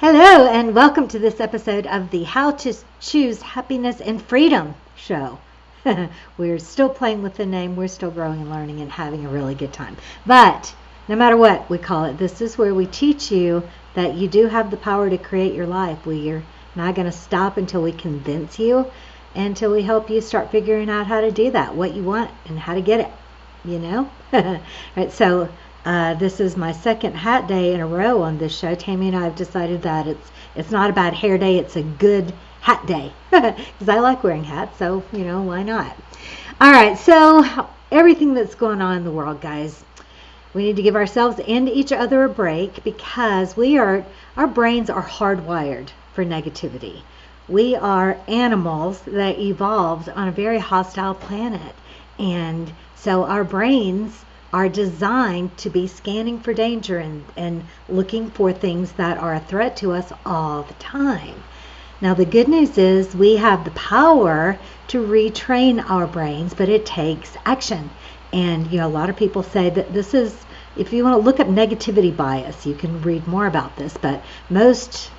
Hello, and welcome to this episode of the How to Choose Happiness and Freedom show. We're still playing with the name. We're still growing and learning and having a really good time. But no matter what we call it, this is where we teach you that you do have the power to create your life. We're not going to stop until we convince you, until we help you start figuring out how to do that, what you want, and how to get it, Right, so this is my second hat day in a row on this show. Tammy and I have decided that it's not a bad hair day, it's a good hat day. Because I like wearing hats, so, why not? All right, so everything that's going on in the world, guys, we need to give ourselves and each other a break because our brains are hardwired for negativity. We are animals that evolved on a very hostile planet. And so our brains are designed to be scanning for danger and looking for things that are a threat to us all the time. Now, the good news is we have the power to retrain our brains, but it takes action. And, a lot of people say that this is, if you want to look up negativity bias, you can read more about this, but most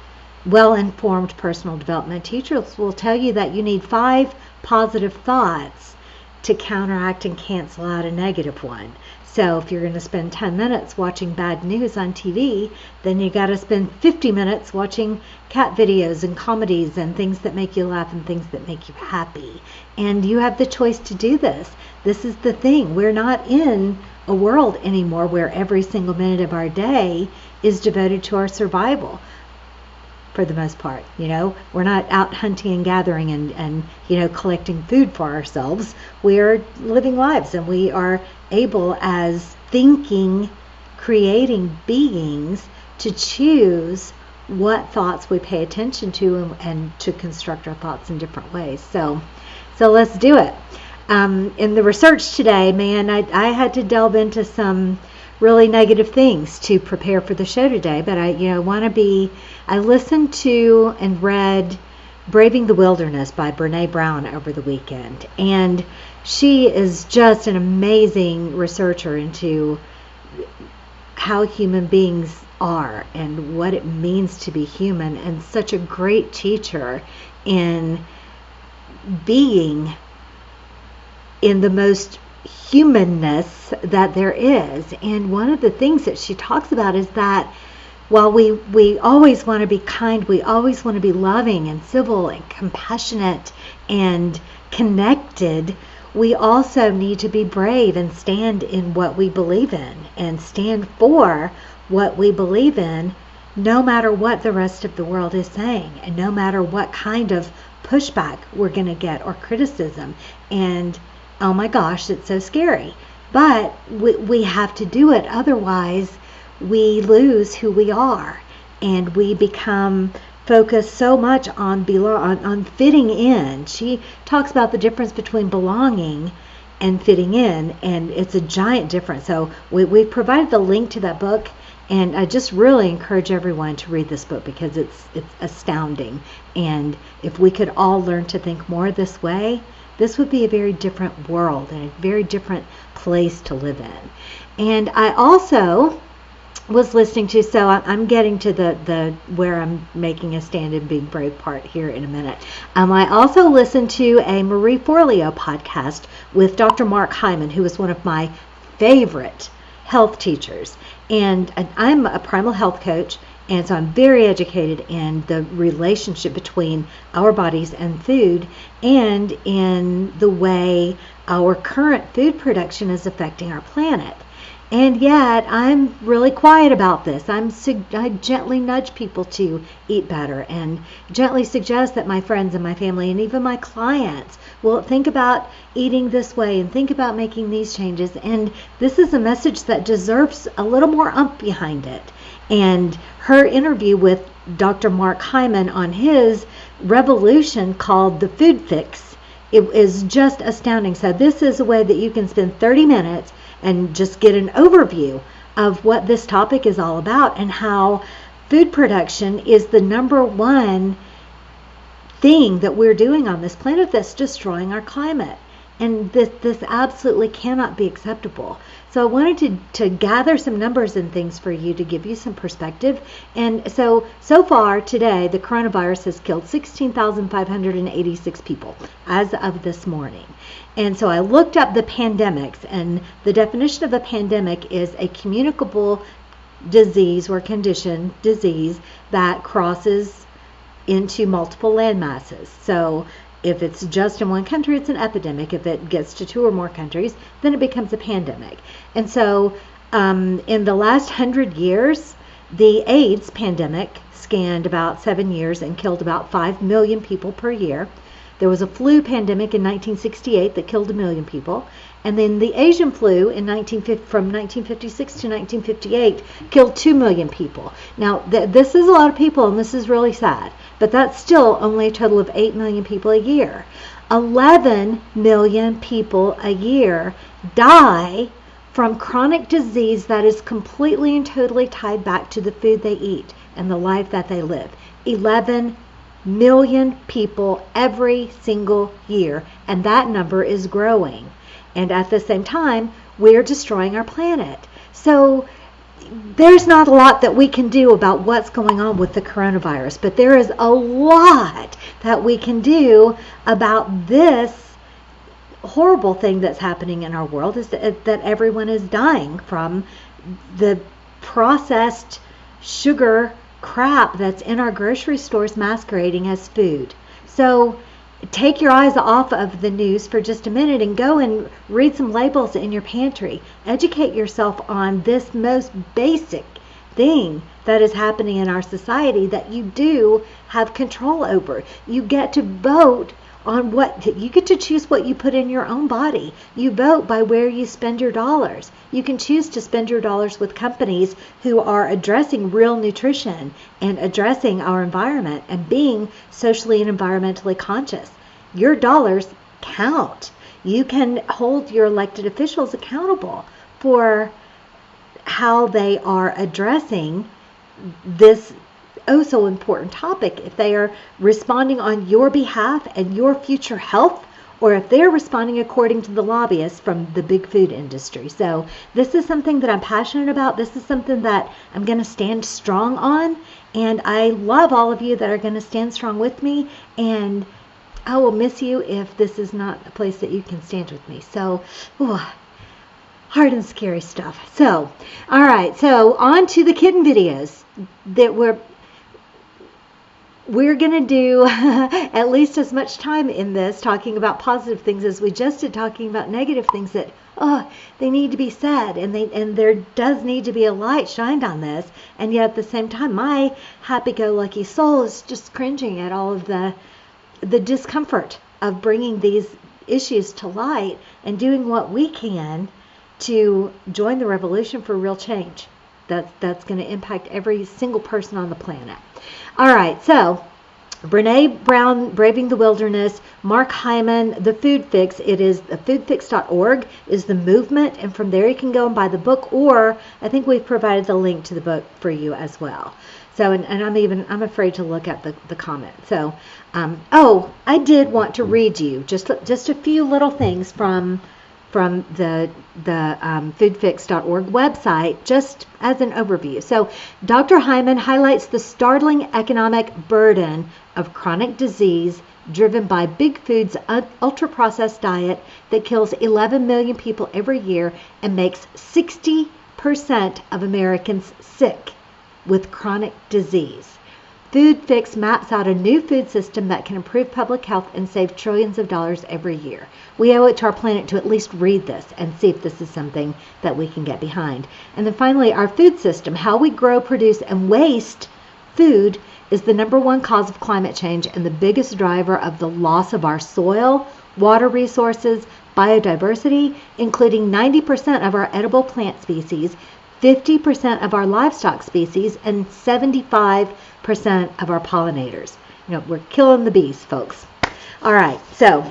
well-informed personal development teachers will tell you that you need 5 positive thoughts to counteract and cancel out a negative one. So if you're going to spend 10 minutes watching bad news on TV, then you got to spend 50 minutes watching cat videos and comedies and things that make you laugh and things that make you happy. And you have the choice to do this. This is the thing. We're not in a world anymore where every single minute of our day is devoted to our survival. For the most part, we're not out hunting and gathering and collecting food for ourselves. We are living lives, and we are able, as thinking, creating beings, to choose what thoughts we pay attention to and to construct our thoughts in different ways. So let's do it. In the research today, man, I had to delve into some really negative things to prepare for the show today, but I listened to and read Braving the Wilderness by Brene Brown over the weekend, and she is just an amazing researcher into how human beings are and what it means to be human, and such a great teacher in being in the most humanness that there is. And one of the things that she talks about is that while we always want to be kind, we always want to be loving and civil and compassionate and connected, we also need to be brave and stand in what we believe in and stand for what we believe in, no matter what the rest of the world is saying and no matter what kind of pushback we're going to get or criticism. And oh my gosh, it's so scary. But we have to do it. Otherwise, we lose who we are. And we become focused so much on fitting in. She talks about the difference between belonging and fitting in. And it's a giant difference. So we provided the link to that book. And I just really encourage everyone to read this book because it's astounding. And if we could all learn to think more this way, this would be a very different world and a very different place to live in. And I also was listening to, so I'm getting to the where I'm making a stand and being brave part here in a minute. I also listened to a Marie Forleo podcast with Dr. Mark Hyman, who is one of my favorite health teachers. And I'm a primal health coach, and so I'm very educated in the relationship between our bodies and food and in the way our current food production is affecting our planet. And yet I'm really quiet about this. I gently nudge people to eat better and gently suggest that my friends and my family and even my clients will think about eating this way and think about making these changes. And this is a message that deserves a little more oomph behind it. And her interview with Dr. Mark Hyman on his revolution called The Food Fix, it is just astounding. So this is a way that you can spend 30 minutes and just get an overview of what this topic is all about and how food production is the number one thing that we're doing on this planet that's destroying our climate. And this absolutely cannot be acceptable. So I wanted to gather some numbers and things for you to give you some perspective. And so far today, the coronavirus has killed 16,586 people as of this morning. And so I looked up the pandemics, and the definition of a pandemic is a communicable disease or condition, disease, that crosses into multiple land masses. So if it's just in one country, it's an epidemic. If it gets to 2 or more countries, then it becomes a pandemic. And so in the last 100 years, the AIDS pandemic scanned about 7 years and killed about 5 million people per year. There was a flu pandemic in 1968 that killed 1 million people. And then the Asian flu from 1956 to 1958 killed 2 million people. Now, this is a lot of people, and this is really sad. But that's still only a total of 8 million people a year. 11 million people a year die from chronic disease that is completely and totally tied back to the food they eat and the life that they live. 11 million people every single year, and that number is growing. And at the same time, we're destroying our planet. So there's not a lot that we can do about what's going on with the coronavirus, but there is a lot that we can do about this horrible thing that's happening in our world, is that everyone is dying from the processed sugar crap that's in our grocery stores masquerading as food. So take your eyes off of the news for just a minute and go and read some labels in your pantry. Educate yourself on this most basic thing that is happening in our society that you do have control over. You get to vote on you get to choose what you put in your own body. You vote by where you spend your dollars. You can choose to spend your dollars with companies who are addressing real nutrition and addressing our environment and being socially and environmentally conscious. Your dollars count. You can hold your elected officials accountable for how they are addressing this so important topic. If they are responding on your behalf and your future health, or if they're responding according to the lobbyists from the big food industry. So this is something that I'm passionate about. This is something that I'm going to stand strong on, and I love all of you that are going to stand strong with me, and I will miss you if this is not a place that you can stand with me. So hard and scary stuff. So all right, so on to the kitten videos that we're going to do at least as much time in this talking about positive things as we just did talking about negative things that, they need to be said, and there does need to be a light shined on this. And yet at the same time, my happy-go-lucky soul is just cringing at all of the discomfort of bringing these issues to light and doing what we can to join the revolution for real change. That's going to impact every single person on the planet. All right, so Brene Brown, Braving the Wilderness, Mark Hyman, The Food Fix. It is foodfix.org is the movement, and from there you can go and buy the book, or I think we've provided the link to the book for you as well. So, and I'm afraid to look at the comment. So, I did want to read you just a few little things from the foodfix.org website, just as an overview. So Dr. Hyman highlights the startling economic burden of chronic disease driven by big food's ultra-processed diet that kills 11 million people every year and makes 60% of Americans sick with chronic disease. Food Fix maps out a new food system that can improve public health and save trillions of dollars every year. We owe it to our planet to at least read this and see if this is something that we can get behind. And then finally, our food system, how we grow, produce, and waste food is the #1 cause of climate change and the biggest driver of the loss of our soil, water resources, biodiversity, including 90% of our edible plant species, 50% of our livestock species, and 75% of our pollinators. We're killing the bees, folks. All right, so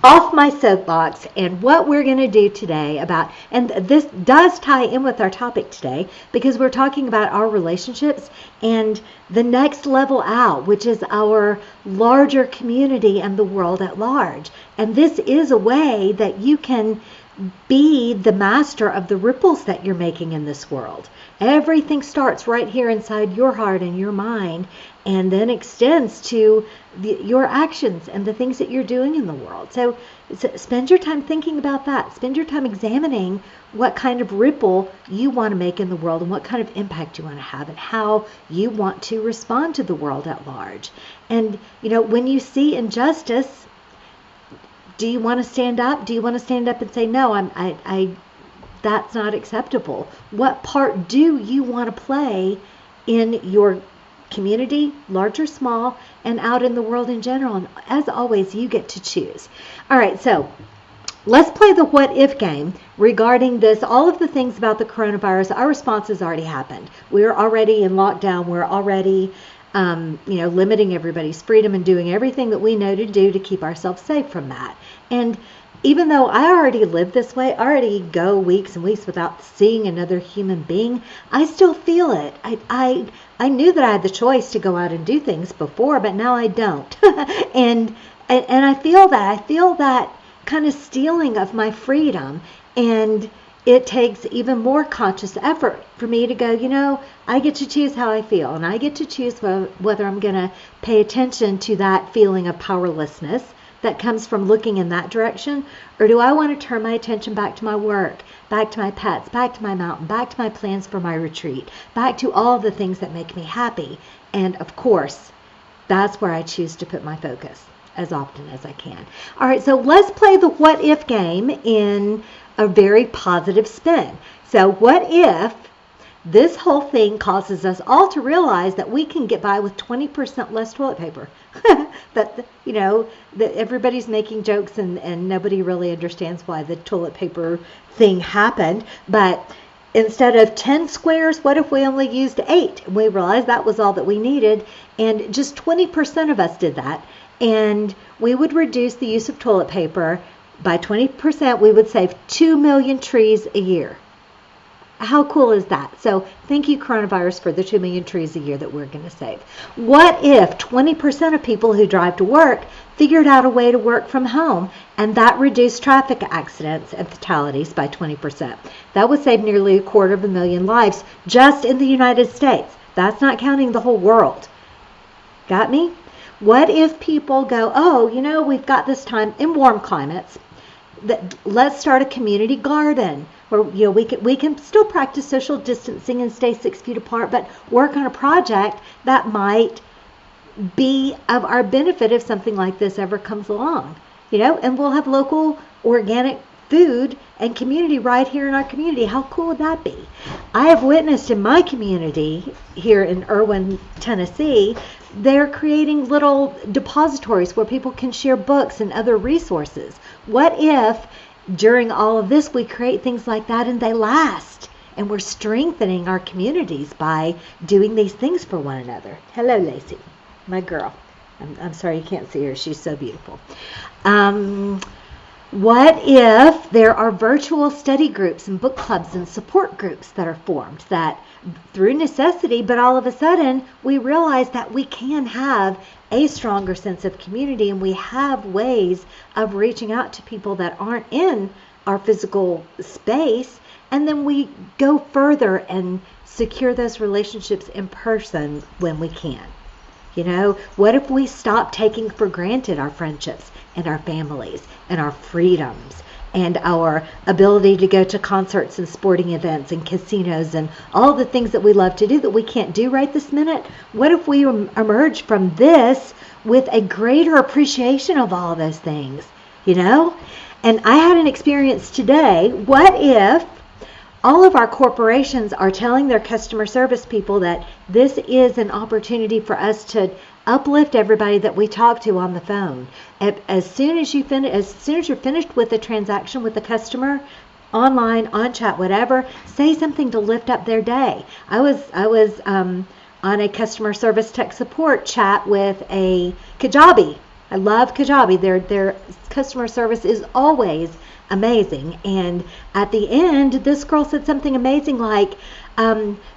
off my soapbox, and what we're going to do today about, and this does tie in with our topic today, because we're talking about our relationships and the next level out, which is our larger community and the world at large. And this is a way that you can be the master of the ripples that you're making in this world. Everything starts right here inside your heart and your mind, and then extends to your actions and the things that you're doing in the world. So spend your time thinking about that. Spend your time examining what kind of ripple you want to make in the world, and what kind of impact you want to have, and how you want to respond to the world at large. And, when you see injustice, do you want to stand up? Do you want to stand up and say, no, that's not acceptable? What part do you want to play in your community, large or small, and out in the world in general? And as always, you get to choose. All right, so let's play the what if game regarding this. All of the things about the coronavirus, our response has already happened. We're already in lockdown. We're already limiting everybody's freedom and doing everything that we know to do to keep ourselves safe from that. And even though I already live this way, I already go weeks and weeks without seeing another human being, I still feel it. I knew that I had the choice to go out and do things before, but now I don't. and I feel that. I feel that kind of stealing of my freedom. And it takes even more conscious effort for me to go, I get to choose how I feel, and I get to choose whether I'm going to pay attention to that feeling of powerlessness that comes from looking in that direction, or do I want to turn my attention back to my work, back to my pets, back to my mountain, back to my plans for my retreat, back to all the things that make me happy. And of course, that's where I choose to put my focus as often as I can. All right, so let's play the what if game in a very positive spin. So what if this whole thing causes us all to realize that we can get by with 20% less toilet paper? that everybody's making jokes, and nobody really understands why the toilet paper thing happened. But instead of 10 squares, what if we only used 8? And we realized that was all that we needed, and just 20% of us did that. And we would reduce the use of toilet paper by 20%. We would save 2 million trees a year. How cool is that? So thank you, coronavirus, for the 2 million trees a year that we're going to save. What if 20% of people who drive to work figured out a way to work from home, and that reduced traffic accidents and fatalities by 20%? That would save nearly 250,000 lives just in the United States. That's not counting the whole world. Got me? What if people go, we've got this time in warm climates, let's start a community garden where we can still practice social distancing and stay 6 feet apart, but work on a project that might be of our benefit if something like this ever comes along. And we'll have local organic food and community right here in our community. How cool would that be? I have witnessed in my community here in Irwin, Tennessee, they're creating little depositories where people can share books and other resources. What if during all of this we create things like that and they last, and we're strengthening our communities by doing these things for one another? Hello, Lacey, my girl. I'm sorry you can't see her. She's so beautiful. What if there are virtual study groups and book clubs and support groups that are formed that through necessity, but all of a sudden we realize that we can have a stronger sense of community, and we have ways of reaching out to people that aren't in our physical space, and then we go further and secure those relationships in person when we can. What if we stop taking for granted our friendships and our families and our freedoms and our ability to go to concerts and sporting events and casinos and all the things that we love to do that we can't do right this minute? What if we emerge from this with a greater appreciation of all those things, And I had an experience today. What if all of our corporations are telling their customer service people that this is an opportunity for us to uplift everybody that we talk to on the phone? As soon as you're finished with a transaction with the customer, online, on chat, whatever, say something to lift up their day. I was on a customer service tech support chat with a Kajabi I love Kajabi. Their customer service is always amazing. And at the end, this girl said something amazing like,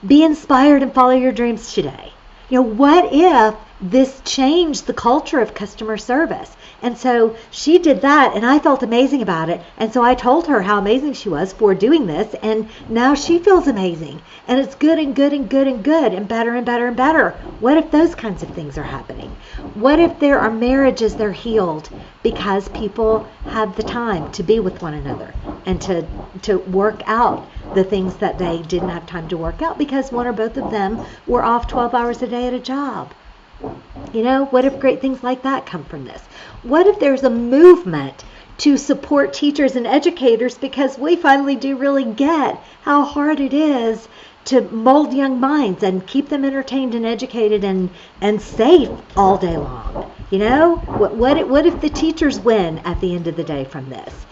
be inspired and follow your dreams today. What if this changed the culture of customer service? And so she did that, and I felt amazing about it. And so I told her how amazing she was for doing this, and now she feels amazing. And it's good and good and good and good and better and better and better. What if those kinds of things are happening? What if there are marriages that are healed because people have the time to be with one another and to work out the things that they didn't have time to work out because one or both of them were off 12 hours a day at a job? What if great things like that come from this? What if there's a movement to support teachers and educators because we finally do really get how hard it is to mold young minds and keep them entertained and educated and safe all day long? What if the teachers win at the end of the day from this?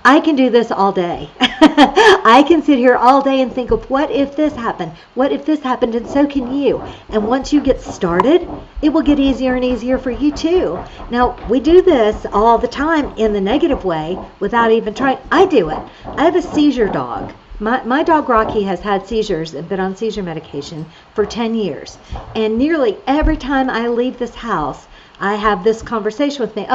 I can do this all day. I can sit here all day and think of what if this happened? What if this happened? And so can you. And once you get started, it will get easier and easier for you too. Now, we do this all the time in the negative way without even trying. I do it. I have a seizure dog. My dog Rocky has had seizures and been on seizure medication for 10 years. And nearly every time I leave this house, I have this conversation with me.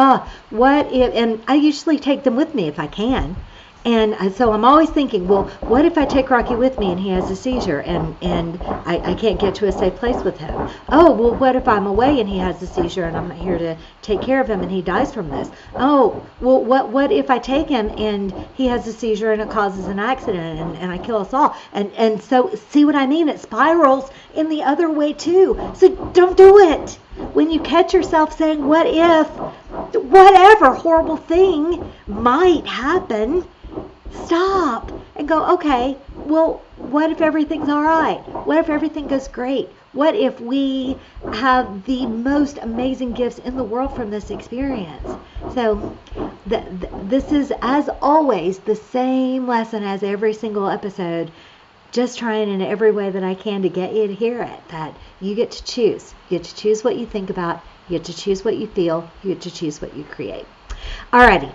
What if, and I usually take them with me if I can. And so I'm always thinking, well, what if I take Rocky with me and he has a seizure and I can't get to a safe place with him? Oh, well, what if I'm away and he has a seizure and I'm not here to take care of him and he dies from this? Oh, well, what if I take him and he has a seizure and it causes an accident and I kill us all? And so, see what I mean? It spirals in the other way too. So don't do it. When you catch yourself saying, what if, whatever horrible thing might happen, stop and go, okay, well, what if everything's all right? What if everything goes great? What if we have the most amazing gifts in the world from this experience? So this is, as always, the same lesson as every single episode, just trying in every way that I can to get you to hear it, that you get to choose. You get to choose what you think about. You get to choose what you feel. You get to choose what you create. Alrighty.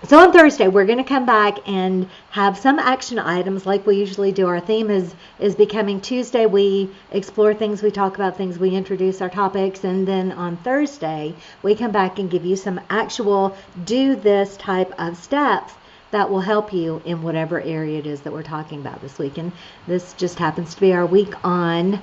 So on Thursday, we're going to come back and have some action items like we usually do. Our theme is becoming Tuesday. We explore things, we talk about things, we introduce our topics, and then on Thursday, we come back and give you some actual do this type of steps that will help you in whatever area it is that we're talking about this week. And this just happens to be our week on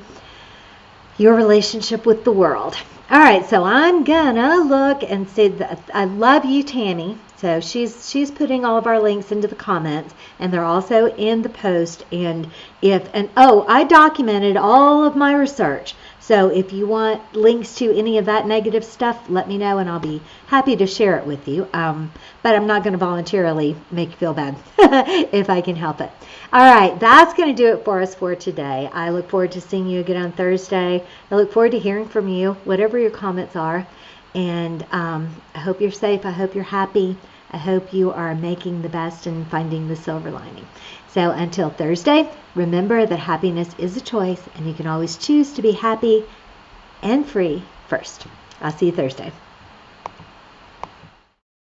your relationship with the world. All right, so I'm gonna look and see that I love you, Tammy. So she's putting all of our links into the comments, and they're also in the post. And I documented all of my research. So if you want links to any of that negative stuff, let me know, and I'll be happy to share it with you. But I'm not going to voluntarily make you feel bad if I can help it. All right, that's going to do it for us for today. I look forward to seeing you again on Thursday. I look forward to hearing from you, whatever your comments are. And I hope you're safe. I hope you're happy. I hope you are making the best and finding the silver lining. So until Thursday, remember that happiness is a choice, and you can always choose to be happy and free first. I'll see you Thursday.